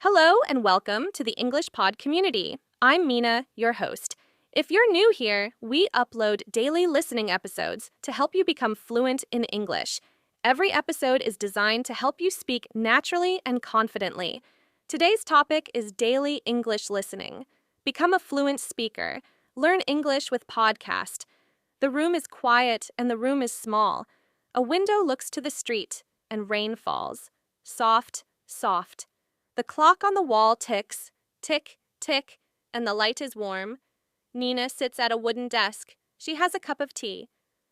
Hello and welcome to the English Pod community. I'm Mina, your host. If you're new here, we upload daily listening episodes to help you become fluent in English. Every episode is designed to help you speak naturally and confidently. Today's topic is daily English listening. Become a fluent speaker. Learn English with podcast. The room is quiet and the room is small. A window looks to the street and rain falls. Soft, soft. The clock on the wall ticks, tick, tick, and the light is warm. Nina sits at a wooden desk. She has a cup of tea.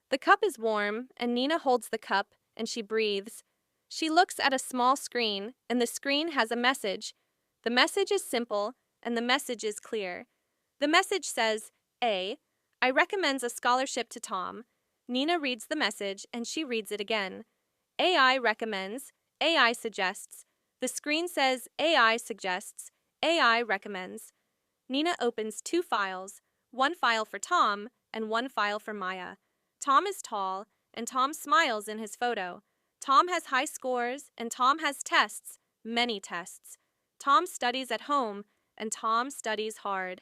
The cup is warm, and Nina holds the cup, and she breathes. She looks at a small screen, and the screen has a message. The message is simple, and the message is clear. The message says, A. I recommends a scholarship to Tom. Nina reads the message, and she reads it again. AI recommends, AI suggests. The screen says AI suggests, AI recommends. Nina opens two files, one file for Tom and one file for Maya. Tom is tall, and Tom smiles in his photo. Tom has high scores, and Tom has tests, many tests. Tom studies at home, and Tom studies hard.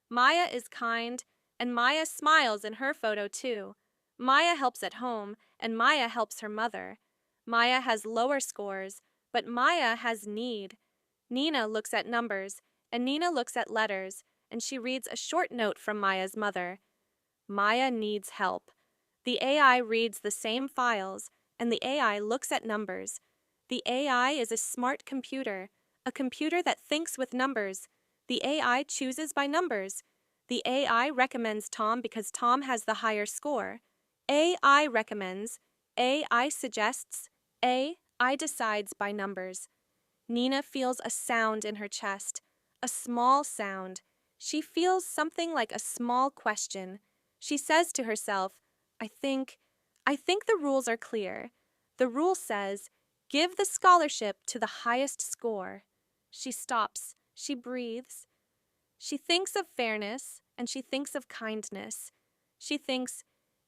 Maya is kind, and Maya smiles in her photo too. Maya helps at home, and Maya helps her mother. Maya has lower scores, but Maya has need. Nina looks at numbers, and Nina looks at letters, and she reads a short note from Maya's mother. Maya needs help. The AI reads the same files, and the AI looks at numbers. The AI is a smart computer, a computer that thinks with numbers. The AI chooses by numbers. The AI recommends Tom because Tom has the higher score. AI recommends, AI suggests, AI decides by numbers. Nina feels a sound in her chest, a small sound. She feels something like a small question. She says to herself, I think the rules are clear. The rule says, give the scholarship to the highest score. She stops. She breathes. She thinks of fairness, and she thinks of kindness. She thinks,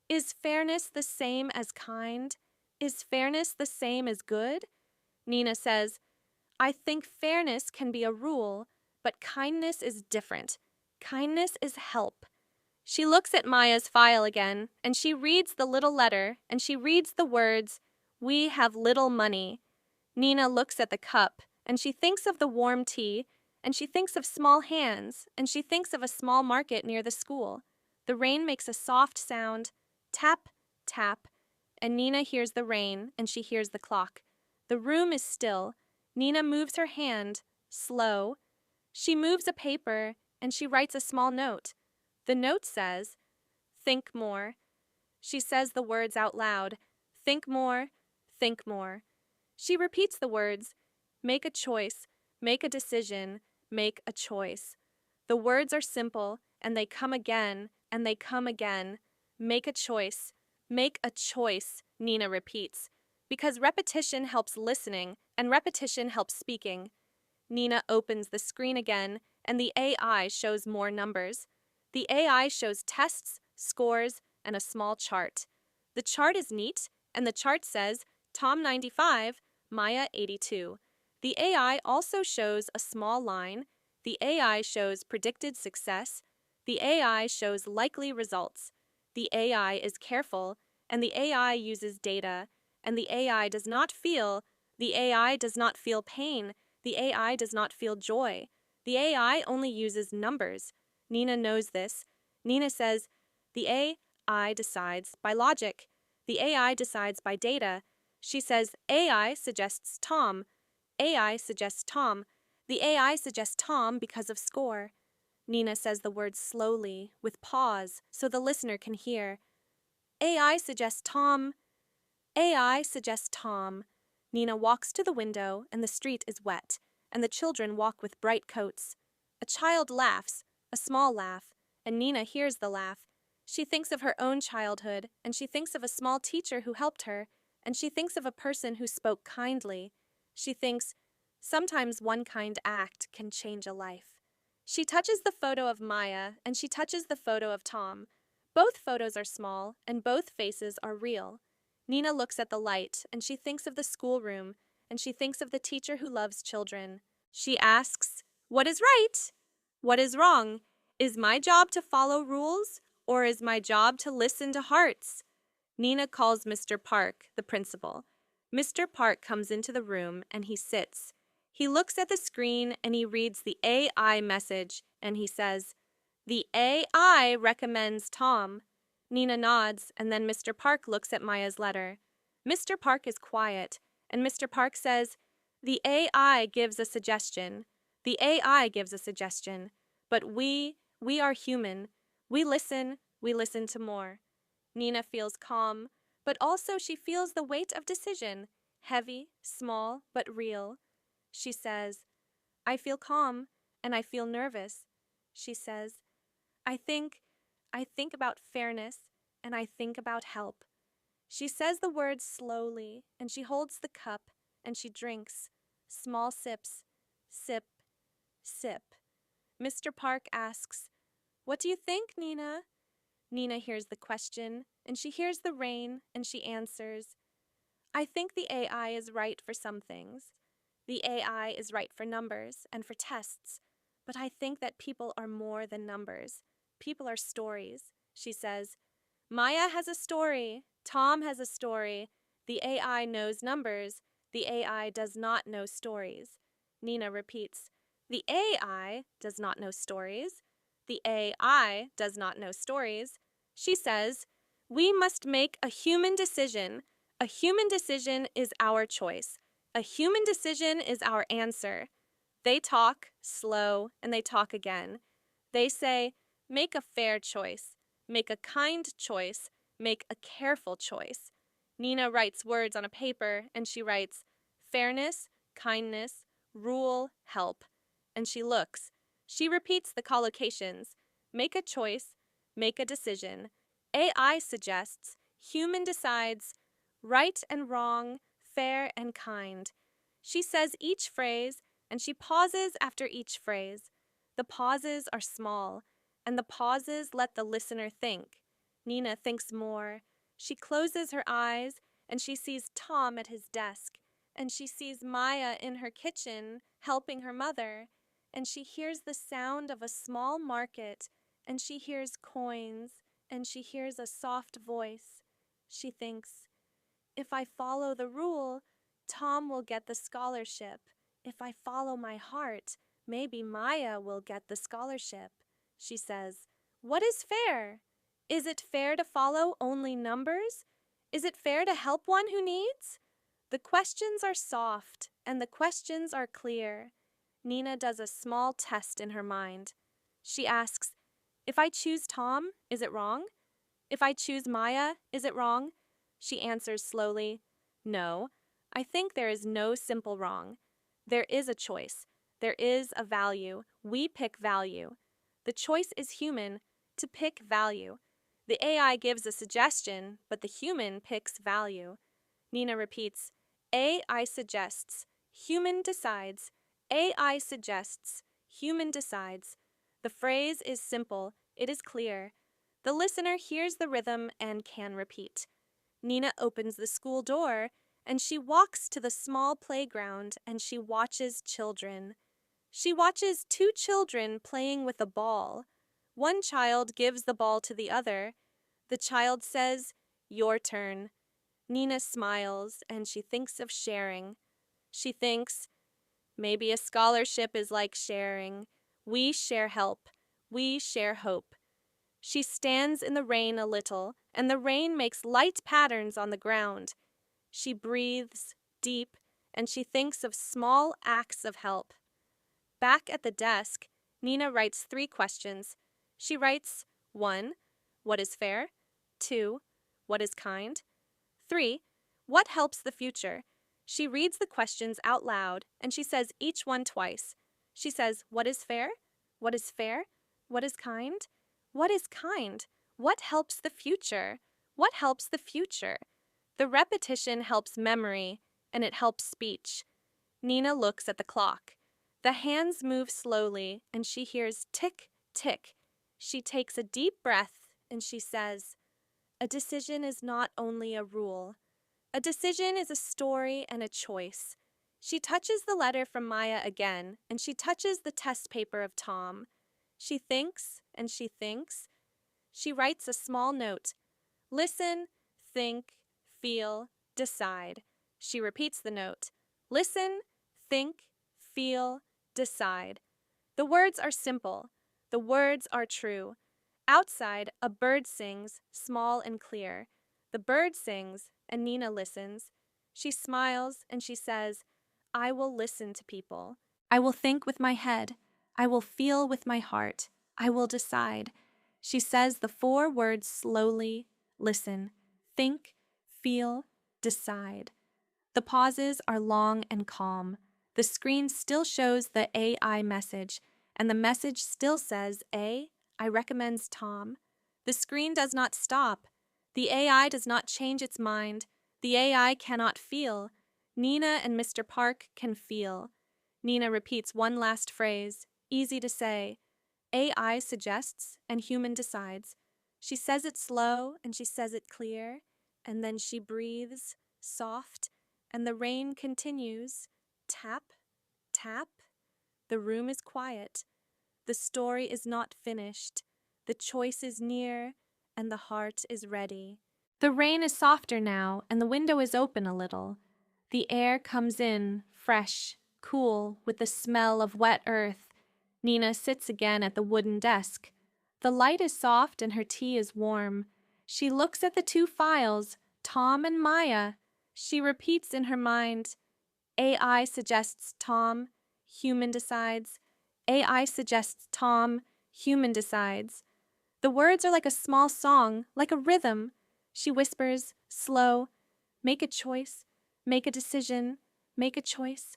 is fairness the same as kind? Is fairness the same as good? Nina says, I think fairness can be a rule, but kindness is different. Kindness is help. She looks at Maya's file again, and she reads the little letter, and she reads the words, we have little money. Nina looks at the cup, and she thinks of the warm tea, and she thinks of small hands, and she thinks of a small market near the school. The rain makes a soft sound, tap, tap, and Nina hears the rain, and she hears the clock. The room is still. Nina moves her hand, slow. She moves a paper, and she writes a small note. The note says, think more. She says the words out loud, think more, think more. She repeats the words, make a choice, make a decision, make a choice. The words are simple, and they come again, and they come again. Make a choice. Make a choice, Nina repeats, because repetition helps listening and repetition helps speaking. Nina opens the screen again, and the AI shows more numbers. The AI shows tests, scores, and a small chart. The chart is neat, and the chart says Tom 95, Maya 82. The AI also shows a small line. The AI shows predicted success. The AI shows likely results. The AI is careful, and the AI uses data, and the AI does not feel pain. The AI does not feel joy. The AI only uses numbers. Nina knows this. Nina says, the AI decides by logic. The AI decides by data. She says, AI suggests Tom. AI suggests Tom. The AI suggests Tom because of score. Nina says the words slowly, with pause, so the listener can hear. AI suggests Tom. AI suggests Tom. Nina walks to the window, and the street is wet, and the children walk with bright coats. A child laughs, a small laugh, and Nina hears the laugh. She thinks of her own childhood, and she thinks of a small teacher who helped her, and she thinks of a person who spoke kindly. She thinks, sometimes one kind act can change a life. She touches the photo of Maya, and she touches the photo of Tom. Both photos are small, and both faces are real. Nina looks at the light, and she thinks of the schoolroom, and she thinks of the teacher who loves children. She asks, "What is right? What is wrong? Is my job to follow rules, or is my job to listen to hearts?" Nina calls Mr. Park, the principal. Mr. Park comes into the room and he sits. He looks at the screen and he reads the AI message and he says, "The AI recommends Tom." Nina nods and then Mr. Park looks at Maya's letter. Mr. Park is quiet and Mr. Park says, "The AI gives a suggestion. The AI gives a suggestion. But we are human. We listen to more." Nina feels calm, but also she feels the weight of decision, heavy, small, but real. She says, "I feel calm, and I feel nervous." She says, I think about fairness, and I think about help." She says the words slowly, and she holds the cup, and she drinks. Small sips. Sip. Sip. Mr. Park asks, "What do you think, Nina?" Nina hears the question, and she hears the rain, and she answers, "I think the AI is right for some things. The AI is right for numbers and for tests, but I think that people are more than numbers. People are stories." She says, "Maya has a story. Tom has a story. The AI knows numbers. The AI does not know stories." Nina repeats, "The AI does not know stories. The AI does not know stories." She says, "We must make a human decision. A human decision is our choice. A human decision is our answer." They talk, slow, and they talk again. They say, "Make a fair choice. Make a kind choice. Make a careful choice." Nina writes words on a paper, and she writes, "Fairness, kindness, rule, help." And she looks. She repeats the collocations. Make a choice. Make a decision. AI suggests. Human decides. Right and wrong, fair and kind. She says each phrase, and she pauses after each phrase. The pauses are small, and the pauses let the listener think. Nina thinks more. She closes her eyes, and she sees Tom at his desk, and she sees Maya in her kitchen helping her mother, and she hears the sound of a small market, and she hears coins, and she hears a soft voice. She thinks, "If I follow the rule, Tom will get the scholarship. If I follow my heart, maybe Maya will get the scholarship." She says, "What is fair? Is it fair to follow only numbers? Is it fair to help one who needs?" The questions are soft, and the questions are clear. Nina does a small test in her mind. She asks, "If I choose Tom, is it wrong? If I choose Maya, is it wrong?" She answers slowly, "No, I think there is no simple wrong. There is a choice. There is a value. We pick value. The choice is human, to pick value. The AI gives a suggestion, but the human picks value." Nina repeats, "AI suggests. Human decides. AI suggests. Human decides." The phrase is simple. It is clear. The listener hears the rhythm and can repeat. Nina opens the school door, and she walks to the small playground, and she watches children. She watches two children playing with a ball. One child gives the ball to the other. The child says, "Your turn." Nina smiles, and she thinks of sharing. She thinks, maybe a scholarship is like sharing. We share help. We share hope. She stands in the rain a little, and the rain makes light patterns on the ground. She breathes deep, and she thinks of small acts of help. Back at the desk, Nina writes 3 questions. She writes, 1. What is fair? 2. What is kind? 3. What helps the future? She reads the questions out loud, and she says each one twice. She says, "What is fair? What is fair? What is kind? What is kind? What helps the future? What helps the future?" The repetition helps memory, and it helps speech. Nina looks at the clock. The hands move slowly, and she hears tick, tick. She takes a deep breath, and she says, "A decision is not only a rule. A decision is a story and a choice." She touches the letter from Maya again, and she touches the test paper of Tom. She thinks and she thinks. She writes a small note. Listen, think, feel, decide. She repeats the note. Listen, think, feel, decide. The words are simple. The words are true. Outside, a bird sings, small and clear. The bird sings, and Nina listens. She smiles and she says, I will listen to people. I will think with my head. I will feel with my heart. I will decide. She says the 4 words slowly. Listen, think, feel, decide. The pauses are long and calm. The screen still shows the AI message, and the message still says, I recommends Tom. The screen does not stop. The AI does not change its mind. The AI cannot feel. Nina and Mr. Park can feel. Nina repeats one last phrase, easy to say. AI suggests and human decides. She says it slow and she says it clear, and then she breathes, soft, and the rain continues. Tap, tap. The room is quiet. The story is not finished. The choice is near, and the heart is ready. The rain is softer now, and the window is open a little. The air comes in, fresh, cool, with the smell of wet earth. Nina sits again at the wooden desk. The light is soft and her tea is warm. She looks at the 2 files, Tom and Maya. She repeats in her mind, AI suggests Tom, human decides. AI suggests Tom, human decides. The words are like a small song, like a rhythm. She whispers, slow, make a choice, make a decision, make a choice.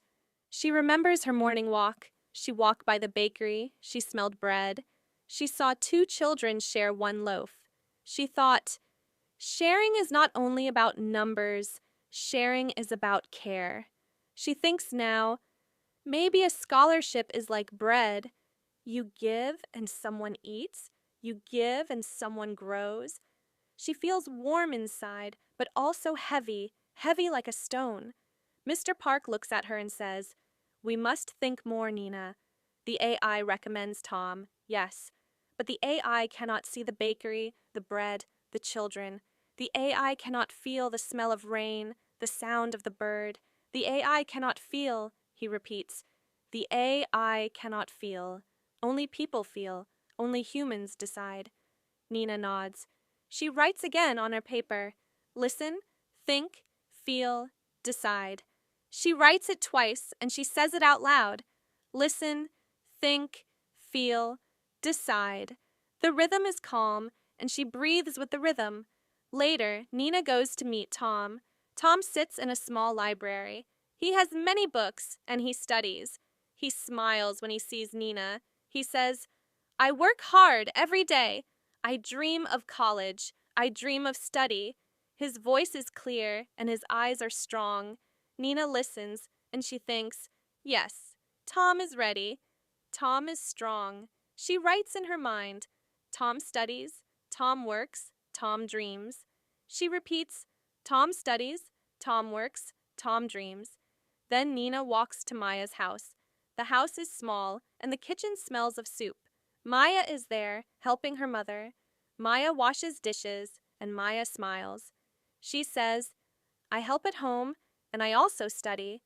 She remembers her morning walk. She walked by the bakery. She smelled bread. She saw 2 children share 1 loaf. She thought, sharing is not only about numbers, sharing is about care. She thinks now, maybe a scholarship is like bread. You give and someone eats. You give and someone grows. She feels warm inside, but also heavy, heavy like a stone. Mr. Park looks at her and says, we must think more, Nina. The AI recommends Tom, yes. But the AI cannot see the bakery, the bread, the children. The AI cannot feel the smell of rain, the sound of the bird. The AI cannot feel, he repeats. The AI cannot feel. Only people feel. Only humans decide. Nina nods. She writes again on her paper. Listen, think, feel, decide. She writes it twice, and she says it out loud. Listen, think, feel, decide. The rhythm is calm, and she breathes with the rhythm. Later, Nina goes to meet Tom. Tom sits in a small library. He has many books, and he studies. He smiles when he sees Nina. He says, I work hard every day. I dream of college. I dream of study. His voice is clear, and his eyes are strong. Nina listens, and she thinks, yes, Tom is ready. Tom is strong. She writes in her mind, Tom studies, Tom works, Tom dreams. She repeats, Tom studies, Tom works, Tom dreams. Then Nina walks to Maya's house. The house is small, and the kitchen smells of soup. Maya is there, helping her mother. Maya washes dishes, and Maya smiles. She says, I help at home, and I also study.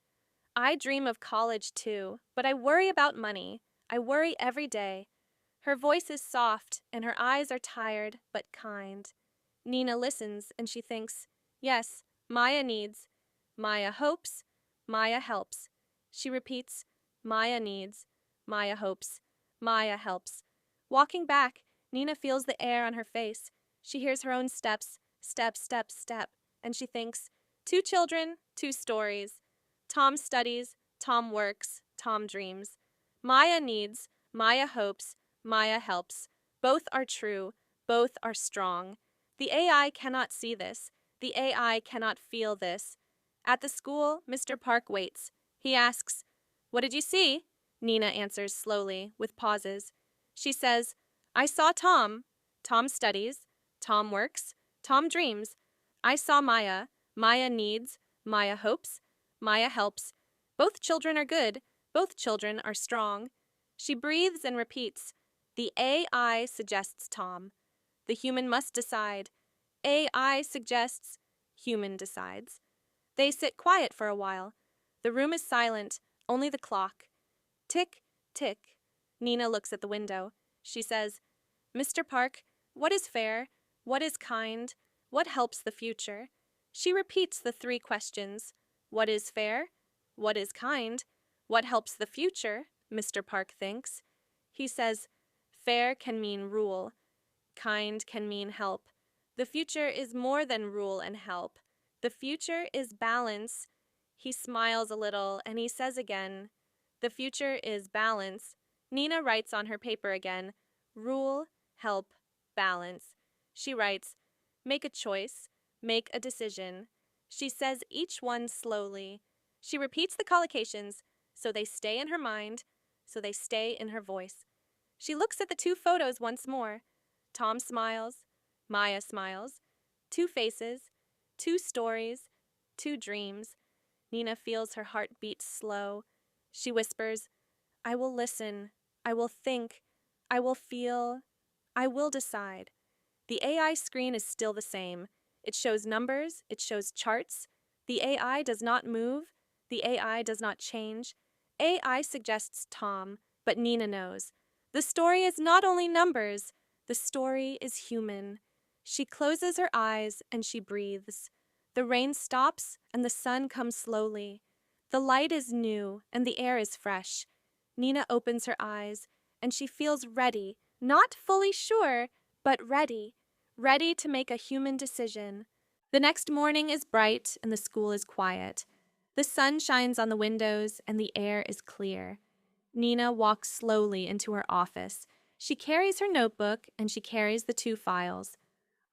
I dream of college too, but I worry about money. I worry every day. Her voice is soft, and her eyes are tired, but kind. Nina listens, and she thinks, yes, Maya needs. Maya hopes. Maya helps. She repeats, Maya needs. Maya hopes. Maya helps. Walking back, Nina feels the air on her face. She hears her own steps, step, step, step, and she thinks, 2 children, 2 stories. Tom studies, Tom works, Tom dreams. Maya needs, Maya hopes, Maya helps. Both are true, both are strong. The AI cannot see this. The AI cannot feel this. At the school, Mr. Park waits. He asks, what did you see? Nina answers slowly, with pauses. She says, I saw Tom. Tom studies. Tom works. Tom dreams. I saw Maya. Maya needs. Maya hopes. Maya helps. Both children are good. Both children are strong. She breathes and repeats. The AI suggests Tom. The human must decide. AI suggests. Human decides. They sit quiet for a while. The room is silent, only the clock. Tick, tick. Nina looks at the window. She says, Mr. Park, what is fair? What is kind? What helps the future? She repeats the three questions. What is fair? What is kind? What helps the future? Mr. Park thinks. He says, fair can mean rule. Kind can mean help. The future is more than rule and help. The future is balance. He smiles a little and he says again, the future is balance. Nina writes on her paper again, rule, help, balance. She writes, make a choice, make a decision. She says each one slowly. She repeats the collocations, so they stay in her mind, so they stay in her voice. She looks at the two photos once more. Tom smiles, Maya smiles. Two faces, two stories, two dreams. Nina feels her heart beat slow. She whispers, I will listen, I will think, I will feel, I will decide. The AI screen is still the same. It shows numbers, it shows charts. The AI does not move, the AI does not change. AI suggests Tom, but Nina knows. The story is not only numbers, the story is human. She closes her eyes and she breathes. The rain stops and the sun comes slowly. The light is new and the air is fresh. Nina opens her eyes and she feels ready, not fully sure, but ready, ready to make a human decision. The next morning is bright and the school is quiet. The sun shines on the windows and the air is clear. Nina walks slowly into her office. She carries her notebook and she carries the two files.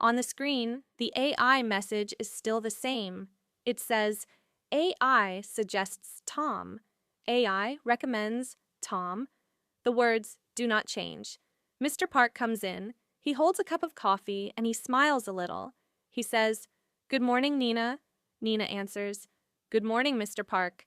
On the screen, the AI message is still the same. It says, AI suggests Tom. AI recommends Tom. The words do not change. Mr. Park comes in. He holds a cup of coffee and he smiles a little. He says, Good morning, Nina. Nina answers, Good morning, Mr. Park.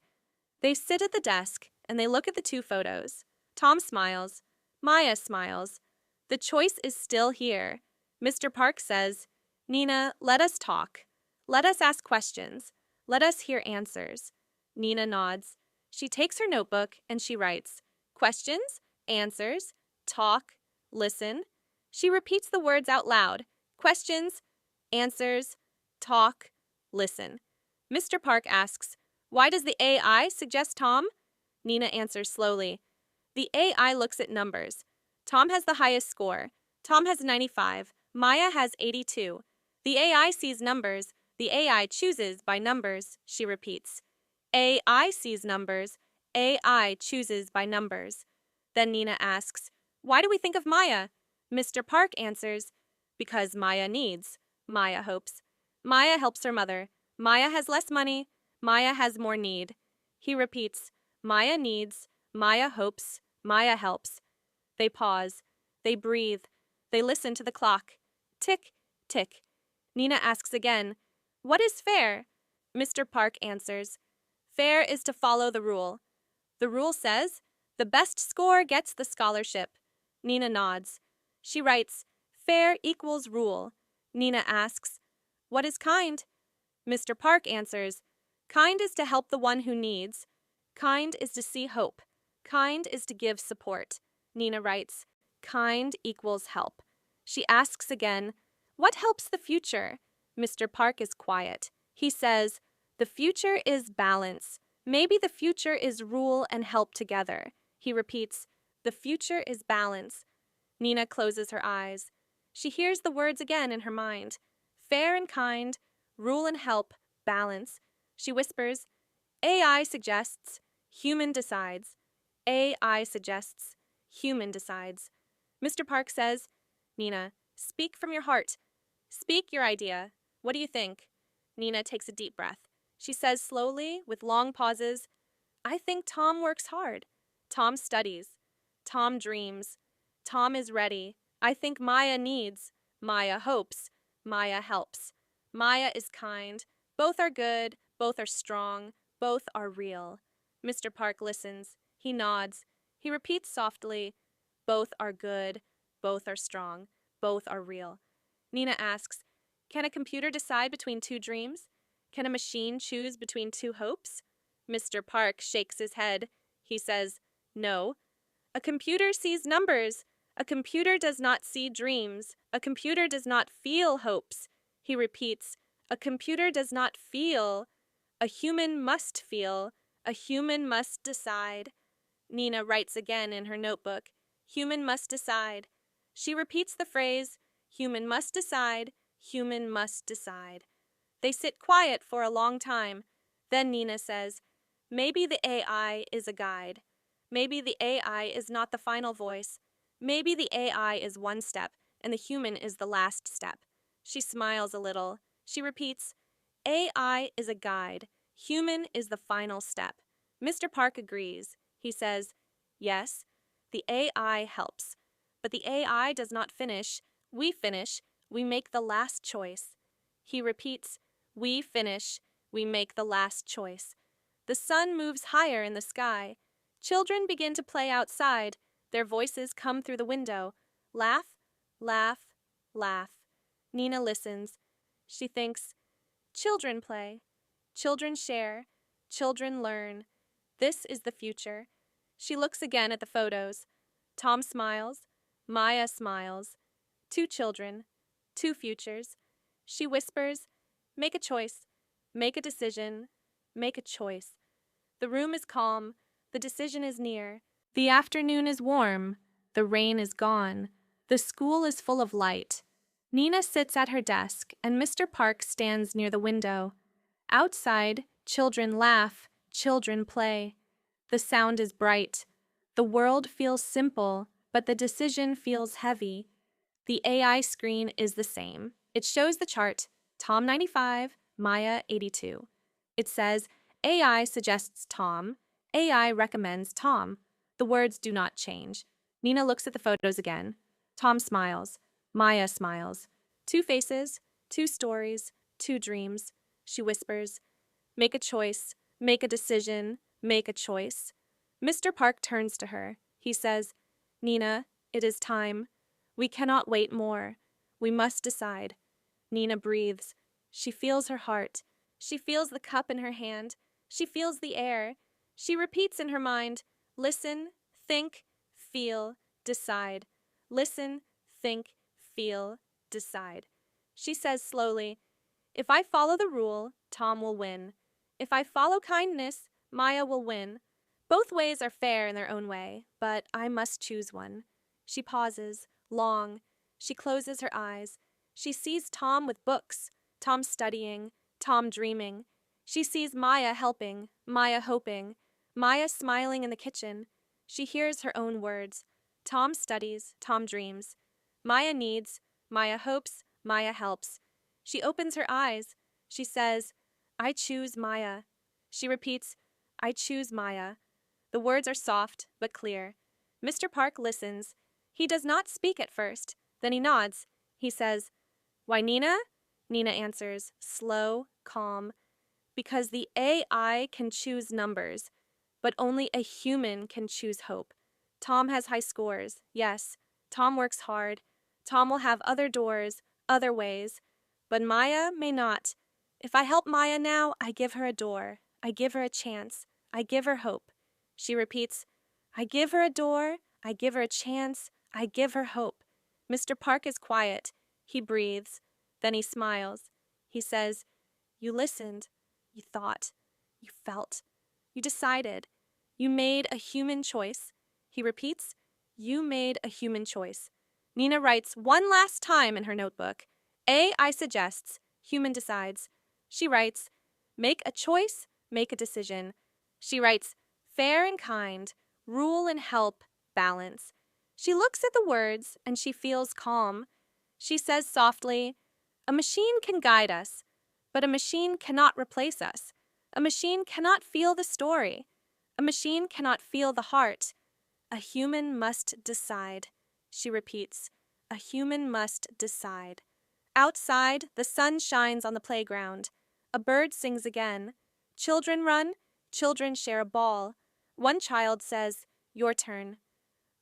They sit at the desk and they look at the two photos. Tom smiles. Maya smiles. The choice is still here. Mr. Park says, Nina, let us talk. Let us ask questions. Let us hear answers. Nina nods. She takes her notebook and she writes, questions, answers, talk, listen. She repeats the words out loud. Questions, answers, talk, listen. Mr. Park asks, Why does the AI suggest Tom? Nina answers slowly. The AI looks at numbers. Tom has the highest score. Tom has 95. Maya has 82. The AI sees numbers. The AI chooses by numbers, she repeats. AI sees numbers. AI chooses by numbers. Then Nina asks, Why do we think of Maya? Mr. Park answers, Because Maya needs. Maya hopes. Maya helps her mother. Maya has less money. Maya has more need. He repeats, Maya needs. Maya hopes. Maya helps. They pause. They breathe. They listen to the clock. Tick, tick. Nina asks again, What is fair? Mr. Park answers, Fair is to follow the rule. The rule says, the best score gets the scholarship. Nina nods. She writes, Fair equals rule. Nina asks, What is kind? Mr. Park answers, Kind is to help the one who needs. Kind is to see hope. Kind is to give support. Nina writes, Kind equals help. She asks again, What helps the future? Mr. Park is quiet. He says, The future is balance. Maybe the future is rule and help together. He repeats, The future is balance. Nina closes her eyes. She hears the words again in her mind. Fair and kind, rule and help, balance. She whispers, AI suggests, human decides. AI suggests, human decides. Mr. Park says, Nina, speak from your heart. Speak your idea. What do you think? Nina takes a deep breath. She says slowly, with long pauses, I think Tom works hard. Tom studies. Tom dreams. Tom is ready. I think Maya needs. Maya hopes. Maya helps. Maya is kind. Both are good. Both are strong. Both are real. Mr. Park listens. He nods. He repeats softly, "Both are good. Both are strong. Both are real." Nina asks, "Can a computer decide between two dreams? Can a machine choose between two hopes?" Mr. Park shakes his head. He says, "No. A computer sees numbers. A computer does not see dreams. A computer does not feel hopes." He repeats, "A computer does not feel. A human must feel. A human must decide." Nina writes again in her notebook, "Human must decide." She repeats the phrase, "Human must decide. Human must decide." They sit quiet for a long time. Then Nina says, "Maybe the AI is a guide. Maybe the AI is not the final voice. Maybe the AI is one step, and the human is the last step." She smiles a little. She repeats, "AI is a guide. Human is the final step." Mr. Park agrees. He says, "Yes, the AI helps. But the AI does not finish. We finish. We make the last choice." He repeats, "We finish. We make the last choice." The sun moves higher in the sky. Children begin to play outside. Their voices come through the window. Laugh, laugh, laugh. Nina listens. She thinks, children play. Children share. Children learn. This is the future. She looks again at the photos. Tom smiles. Maya smiles. Two children. Two futures. She whispers, "Make a choice. Make a decision. Make a choice." The room is calm. The decision is near. The afternoon is warm. The rain is gone. The school is full of light. Nina sits at her desk, and Mr. Park stands near the window. Outside, children laugh. Children play. The sound is bright. The world feels simple, but the decision feels heavy. The AI screen is the same. It shows the chart, Tom 95, Maya 82. It says, AI suggests Tom. AI recommends Tom. The words do not change. Nina looks at the photos again. Tom smiles. Maya smiles. Two faces, two stories, two dreams. She whispers, "Make a choice. Make a decision. Make a choice." Mr. Park turns to her. He says, "Nina, it is time. We cannot wait more. We must decide." Nina breathes. She feels her heart. She feels the cup in her hand. She feels the air. She repeats in her mind, "Listen, think, feel, decide. Listen, think, feel, decide." She says slowly, "If I follow the rule, Tom will win. If I follow kindness, Maya will win. Both ways are fair in their own way, but I must choose one." She pauses, long. She closes her eyes. She sees Tom with books, Tom studying, Tom dreaming. She sees Maya helping, Maya hoping, Maya smiling in the kitchen. She hears her own words. Tom studies, Tom dreams. Maya needs, Maya hopes, Maya helps. She opens her eyes. She says, "I choose Maya." She repeats, "I choose Maya." The words are soft but clear. Mr. Park listens. He does not speak at first. Then he nods. He says, "Why, Nina?" Nina answers, slow, calm. "Because the AI can choose numbers, but only a human can choose hope. Tom has high scores, yes. Tom works hard. Tom will have other doors, other ways. But Maya may not. If I help Maya now, I give her a door. I give her a chance. I give her hope." She repeats, "I give her a door. I give her a chance. I give her hope." Mr. Park is quiet. He breathes. Then he smiles. He says, "You listened. You thought. You felt. You decided. You made a human choice." He repeats, "You made a human choice." Nina writes one last time in her notebook. AI suggests. Human decides. She writes, "Make a choice. Make a decision." She writes, "Fair and kind. Rule and help. Balance." She looks at the words and she feels calm. She says softly, "A machine can guide us, but a machine cannot replace us. A machine cannot feel the story. A machine cannot feel the heart. A human must decide." She repeats, "A human must decide." Outside, the sun shines on the playground. A bird sings again. Children run. Children share a ball. One child says, "Your turn."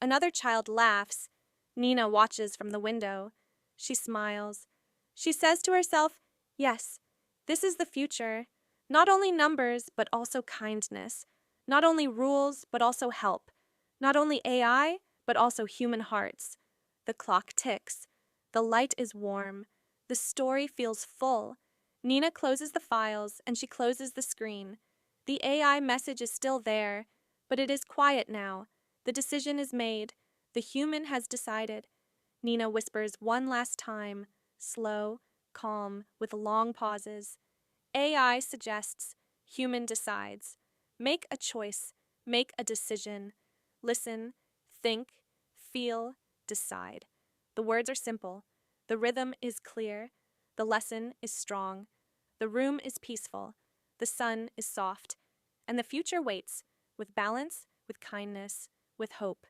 Another child laughs. Nina watches from the window. She smiles. She says to herself, "Yes, this is the future. Not only numbers, but also kindness. Not only rules, but also help. Not only AI, but also human hearts." The clock ticks. The light is warm. The story feels full. Nina closes the files and she closes the screen. The AI message is still there, but it is quiet now. The decision is made. The human has decided. Nina whispers one last time, slow, calm, with long pauses. AI suggests, human decides. Make a choice, make a decision. Listen, think, feel, decide. The words are simple. The rhythm is clear. The lesson is strong. The room is peaceful. The sun is soft. And the future waits, with balance, with kindness, with hope.